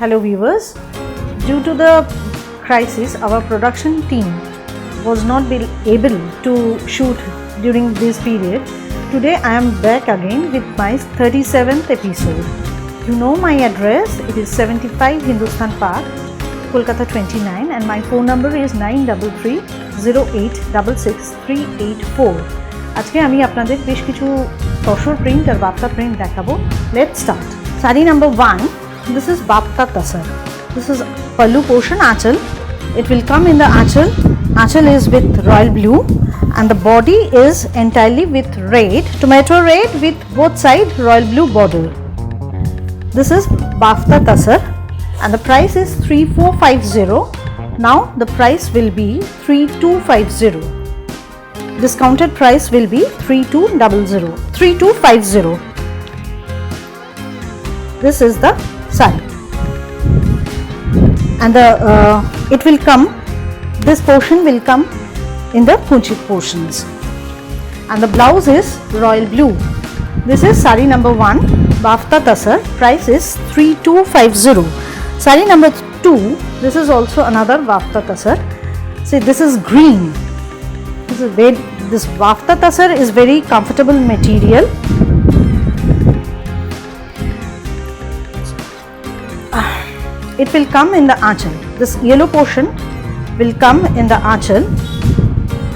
Hello viewers, due to the crisis our production team was not able to shoot during this period. Today I am back again with my 37th episode. You know my address, it is 75 Hindustan Park, Kolkata 29 and my phone number is 9330866384. আজকে আমি আপনাদের বেশ কিছু tussar print আর Bapta print দেখাবো. Let's start. Saree number 1. This is Bapta Tasar. This is pallu portion achal. It will come in the achal. Achal is with royal blue and the body is entirely with red, tomato red with both side royal blue border. This is Bapta Tasar and the price is 3450. Now the price will be 3250. Discounted price will be 3250. This is the saree and it will come, this portion will come in the kunchi portions and the blouse is royal blue. This is saree number 1, Bapta Tasar. Price is 3250. Saree number 2, this is also another Bapta Tasar. See, this is green. This Bapta Tasar is very comfortable material. It will come in the aanchal. This yellow portion will come in the aanchal.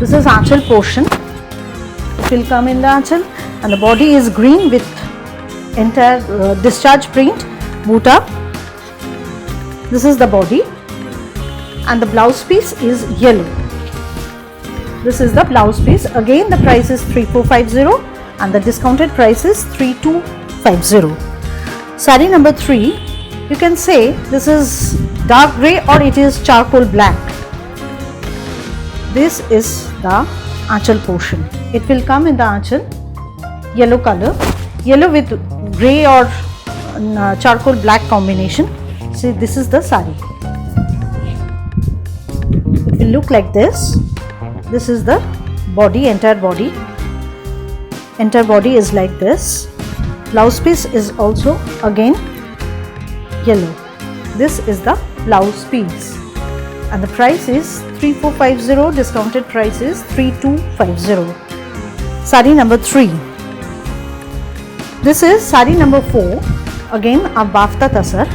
This is aanchal portion. It will come in the aanchal and the body is green with entire discharge print, buta. This is the body and the blouse piece is yellow. This is the blouse piece. Again the price is 3450 and the discounted price is 3250. Saree number 3. You can say this is dark grey or it is charcoal black. This is the aanchal portion. It will come in the aanchal, yellow color, yellow with grey or charcoal black combination. See, this is the saree. It will look like this. This is the body, entire body. Entire body is like this. Blouse piece is also again yellow. This is the blouse piece and the price is 3450. Discounted price is 3250. Saree number 3. This is saree number 4. Again a Bapta Tasar.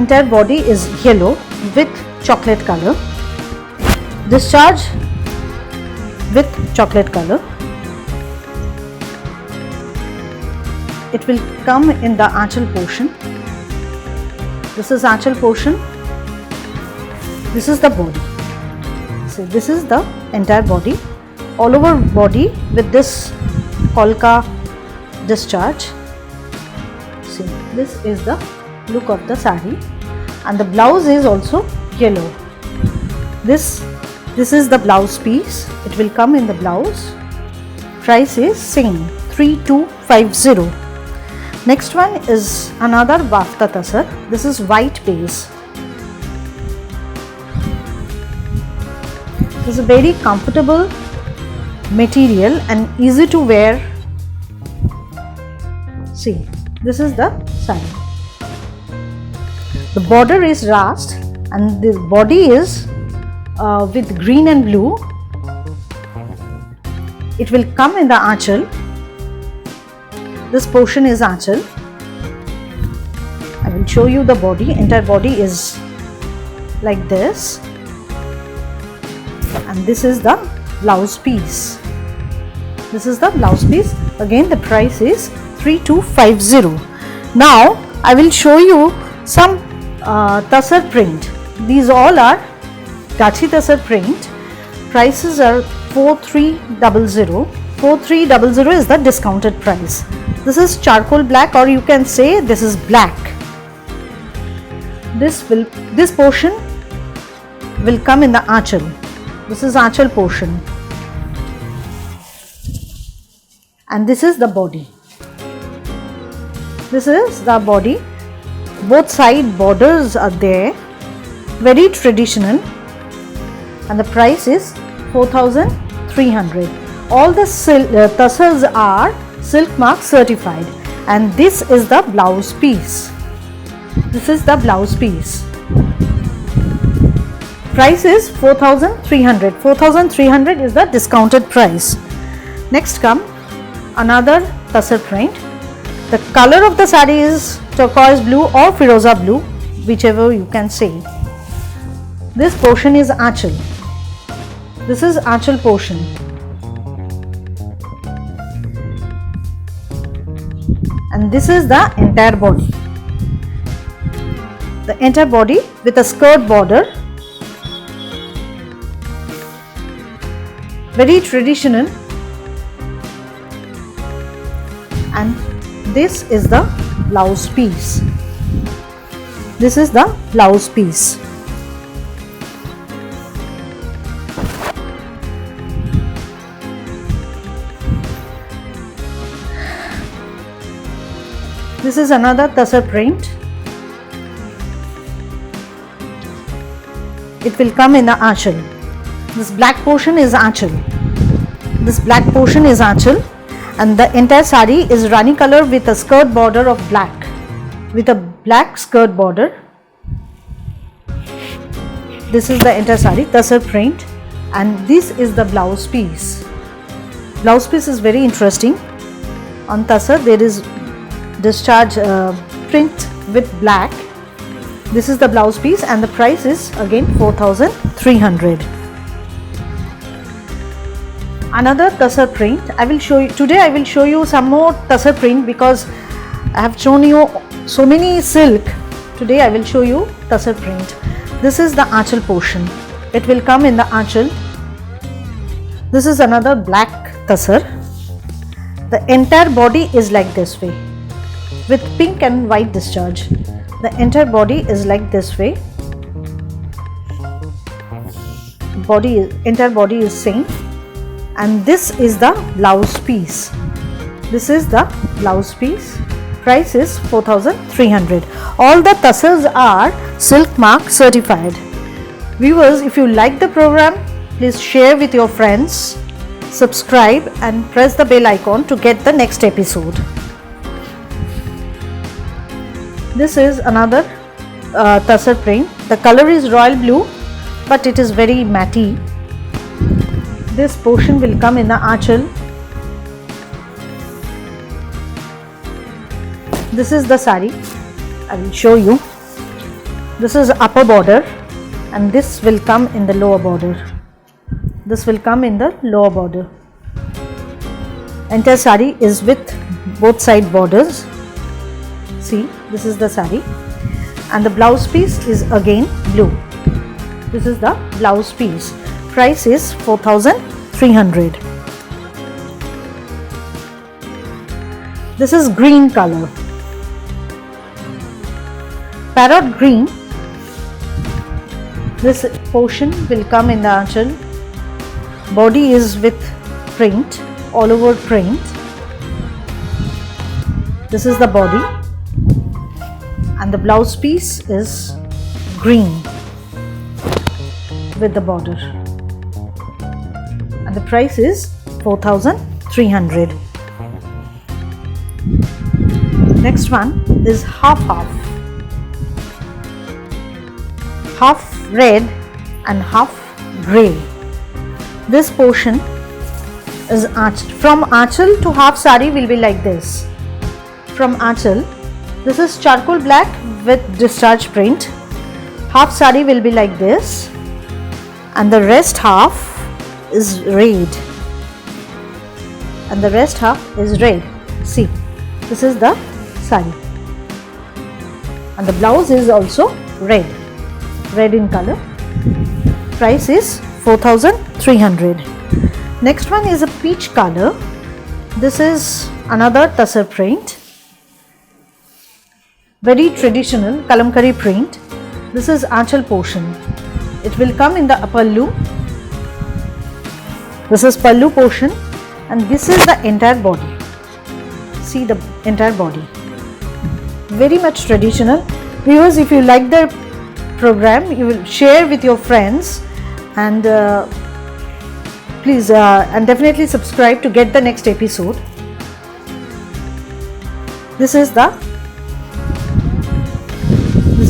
Entire body is yellow with chocolate color. Discharge with chocolate color. It will come in the aanchal portion. This is aanchal portion. This is the body. So this is the entire body. All over body with this polka discharge. See, this is the look of the saree and the blouse is also yellow. This is the blouse piece. It will come in the blouse. Price is same, 3250. Next one is another Bapta Tasar. This is white base. This is a very comfortable material and easy to wear. See, this is the saree. The border is rast and the body is with green and blue. It will come in the aanchal. This portion is aanchal. I will show you the body. Entire body is like this and this is the blouse piece. This is the blouse piece. Again the price is 3250. Now I will show you some Tasar print. These all are Gachi Tasar print. Prices are 4300. 4300 is the discounted price. This is charcoal black or you can say this is black. This portion will come in the aanchal. This is aanchal portion and this is the body. This is the body. Both side borders are there. Very traditional and the price is 4300. All the Tasars are Silk Mark certified and this is the blouse piece. This is the blouse piece. Price is 4,300. 4,300 is the discounted price. Next come another tussar print. The color of the saree is turquoise blue or firoza blue, whichever you can say. This portion is aanchal. This is aanchal portion. And this is the entire body. The entire body with a skirt border. Very traditional. And this is the blouse piece. This is the blouse piece. This is another tussar print. It will come in the aanchal. This black portion is aanchal. This black portion is aanchal, and the entire saree is rani color with a skirt border of black, with a black skirt border. This is the entire saree, tussar print, and this is the blouse piece. Blouse piece is very interesting. On tussar there is discharge print with black. This is the blouse piece, and the price is again 4,300. Another tussar print. I will show you today. I will show you some more tussar print because I have shown you so many silk. Today I will show you tussar print. This is the aanchal portion. It will come in the aanchal. This is another black tussar. The entire body is like this way, with pink and white discharge. The entire body is like this way. Entire body is same. And this is the blouse piece. This is the blouse piece. Price is 4,300. All the tussars are Silk Mark certified. Viewers, if you like the program, please share with your friends, subscribe and press the bell icon to get the next episode. This is another tussar print. The color is royal blue, but it is very matte. This portion will come in the aanchal. This is the saree. I will show you. This is upper border, and this will come in the lower border. This will come in the lower border. Entire saree is with both side borders. See, this is the saree, and the blouse piece is again blue. This is the blouse piece. Price is 4,300. This is green color. Parrot green. This portion will come in the aanchal. Body is with print, all over print. This is the body, and the blouse piece is green with the border, and the price is 4,300. Next one is half red and half grey. This portion is from aanchal to half saree will be like this. From aanchal, this is charcoal black with discharge print. Half saree will be like this, and the rest half is red. And the rest half is red. See, this is the saree, and the blouse is also red in color. Price is 4,300. Next one is a peach color. This is another tussar print, very traditional kalamkari print. This is aanchal portion. It will come in the pallu. This is pallu portion, and this is the entire body. See the entire body. Very much traditional. Viewers, if you like the program, you will share with your friends, and please and definitely subscribe to get the next episode. This is the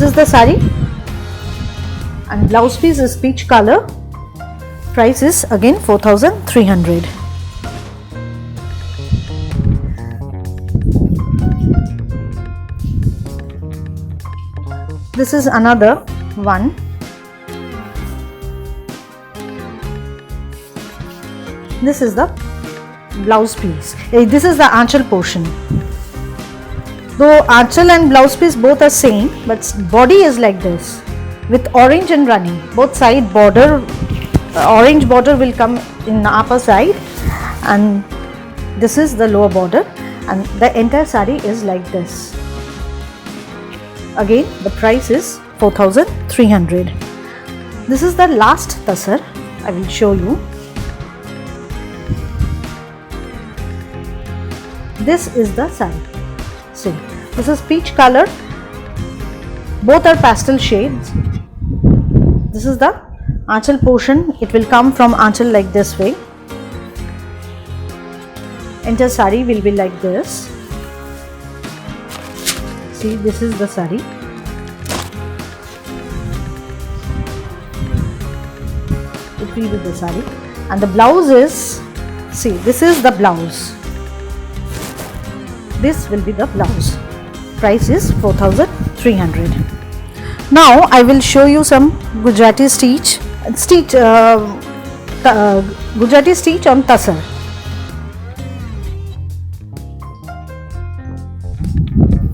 This is the sari, and blouse piece is peach color. Price is again 4,300. This is another one. This is the blouse piece. This is the aanchal portion. Though aanchal and blouse piece both are same, but body is like this with orange and running. Both side border, orange border will come in the upper side, and this is the lower border, and the entire sari is like this. Again, the price is 4,300. This is the last tasar. I will show you. This is the sari. See, this is peach color. Both are pastel shades. This is the aanchal portion. It will come from aanchal like this way. Entire sari will be like this. See, this is the sari. It will be the sari, and the blouse is, see, this is the blouse. This will be the blouse. Price is 4,300. Now I will show you some Gujarati stitch Gujarati stitch on tasar.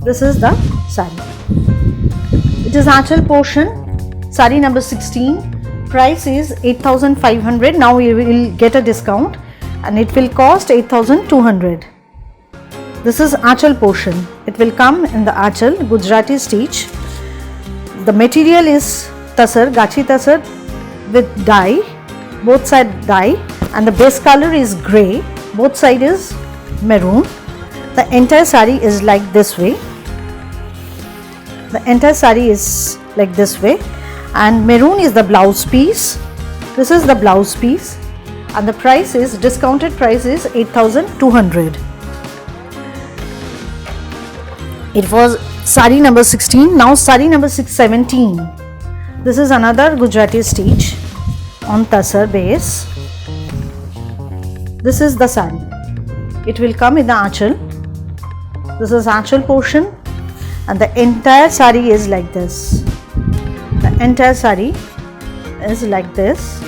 This is the sari. It is aanchal portion, sari number 16. Price is 8,500. Now you will get a discount and it will cost 8,200. This is aanchal portion. It will come in the aanchal Gujarati stitch. The material is tasar, gachi tasar with dye, both side dye, and the base color is grey, both side is maroon. The entire sari is like this way. The entire sari is like this way, and maroon is the blouse piece. This is the blouse piece, and the price is, discounted price is 8,200. It was sari number 16. Now sari number 17. This is another Gujarati stitch on tasar base. This is the sari. It will come in the aanchal. This is aanchal portion, and the entire sari is like this. The entire sari is like this.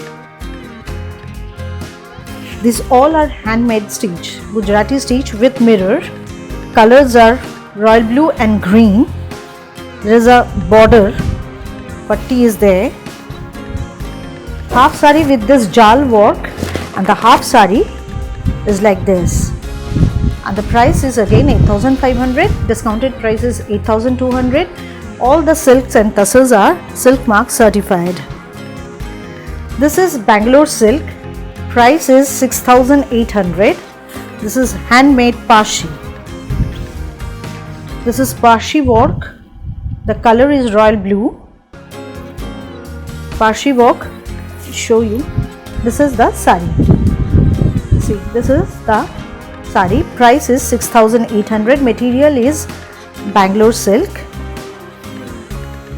These all are handmade stitch, Gujarati stitch with mirror. Colors are royal blue and green. There is a border, patti is there. Half sari with this jal work, and the half sari is like this. And the price is again 8,500. Discounted price is 8,200. All the silks and tassels are silk mark certified. This is Bangalore silk. Price is 6,800. This is handmade pashi. This is pashi work. The color is royal blue. Pashi work. Show you. This is the sari. See, this is the sari. Price is 6,800. Material is Bangalore silk.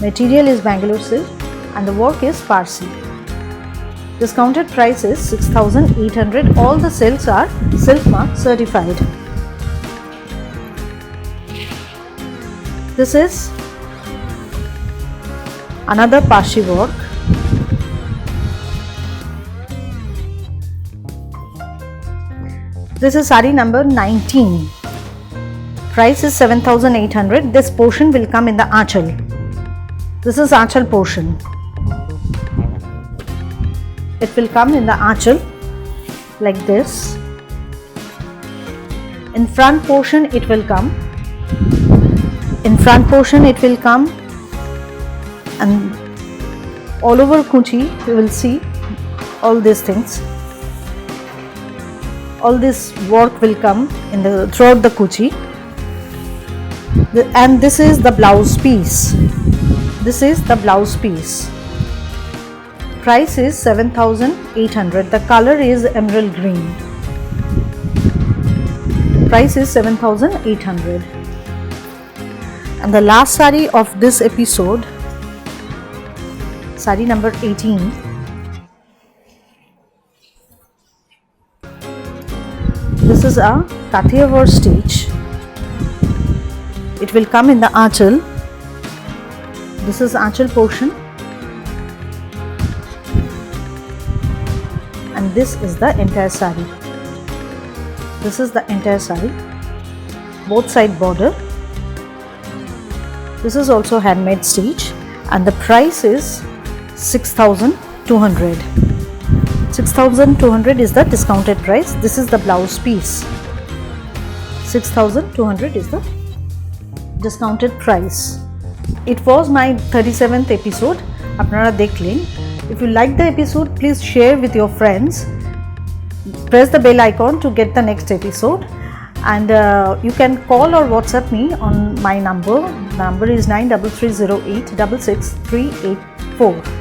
Material is Bangalore silk, and the work is Parsi. Discounted price is 6,800. All the silks are silk mark certified. This is another Parsi work. This is sari number 19. Price is 7,800. This portion will come in the aanchal. This is aanchal portion. It will come in the aanchal like this. In front portion it will come. In front portion it will come, and all over kuchi you will see all these things. All this work will come in the throughout the kuchi. And this is the blouse piece. This is the blouse piece. Price is 7,800. The color is emerald green. Price is 7,800. And the last saree of this episode, saree number 18. This is a Kathiawar stitch. It will come in the aanchal. This is aanchal portion, and this is the entire saree. This is the entire saree, both side border. This is also handmade stitch, and the price is 6,200. 6,200 is the discounted price. This is the blouse piece. 6,200 is the discounted price. It was my 37th episode. Apnara dekhlen. If you like the episode, please share with your friends. Press the bell icon to get the next episode. And you can call or WhatsApp me on my number. Number is 9330866384.